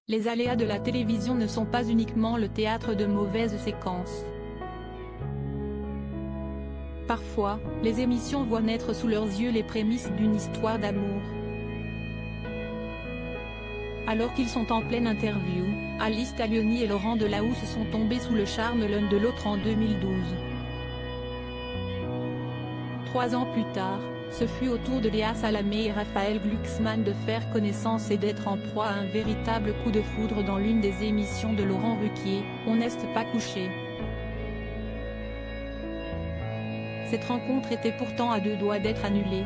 Les aléas de la télévision ne sont pas uniquement le théâtre de mauvaises séquences. Parfois, les émissions voient naître sous leurs yeux les prémices d'une histoire d'amour. Alors qu'ils sont en pleine interview, Alice Taglioni et Laurent Delahousse sont tombés sous le charme l'un de l'autre en 2012. 3 ans plus tard, ce fut au tour de Léa Salamé et Raphaël Glucksmann de faire connaissance et d'être en proie à un véritable coup de foudre dans l'une des émissions de Laurent Ruquier, On n'est pas couché. Cette rencontre était pourtant à 2 doigts d'être annulée.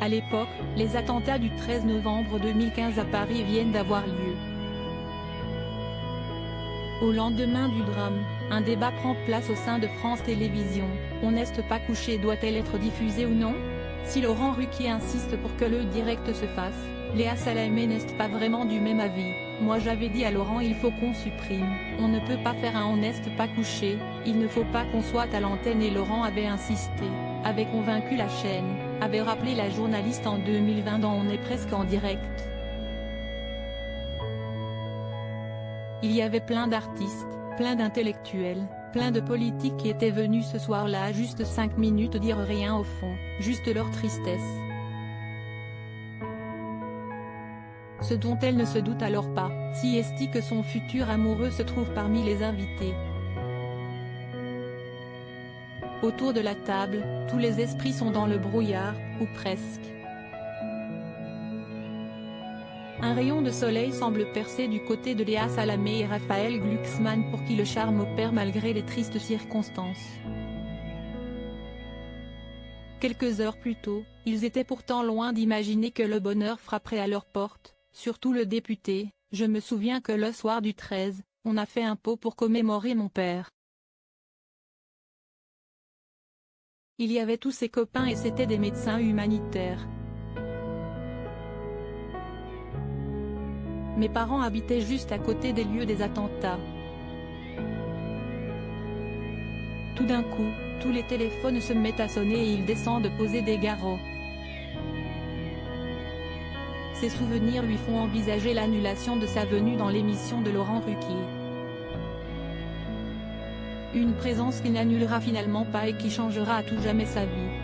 À l'époque, les attentats du 13 novembre 2015 à Paris viennent d'avoir lieu. Au lendemain du drame, un débat prend place au sein de France Télévisions. On n'est pas couché doit-elle être diffusée ou non? Si Laurent Ruquier insiste pour que le direct se fasse, Léa Salamé n'est pas vraiment du même avis. Moi j'avais dit à Laurent il faut qu'on supprime, on ne peut pas faire un On n'est pas couché, il ne faut pas qu'on soit à l'antenne et Laurent avait insisté, avait convaincu la chaîne, avait rappelé la journaliste en 2020 dans On est presque en direct. Il y avait plein d'artistes, plein d'intellectuels, plein de politiques qui étaient venus ce soir-là juste 5 minutes dire rien au fond, juste leur tristesse. Ce dont elle ne se doute alors pas, si est que son futur amoureux se trouve parmi les invités. Autour de la table, tous les esprits sont dans le brouillard, ou presque. Un rayon de soleil semble percer du côté de Léa Salamé et Raphaël Glucksmann pour qui le charme opère malgré les tristes circonstances. Quelques heures plus tôt, ils étaient pourtant loin d'imaginer que le bonheur frapperait à leur porte, surtout le député. Je me souviens que le soir du 13, on a fait un pot pour commémorer mon père. Il y avait tous ses copains et c'étaient des médecins humanitaires. Mes parents habitaient juste à côté des lieux des attentats. Tout d'un coup, tous les téléphones se mettent à sonner et ils descendent poser des garrots. Ces souvenirs lui font envisager l'annulation de sa venue dans l'émission de Laurent Ruquier. Une présence qu'il n'annulera finalement pas et qui changera à tout jamais sa vie.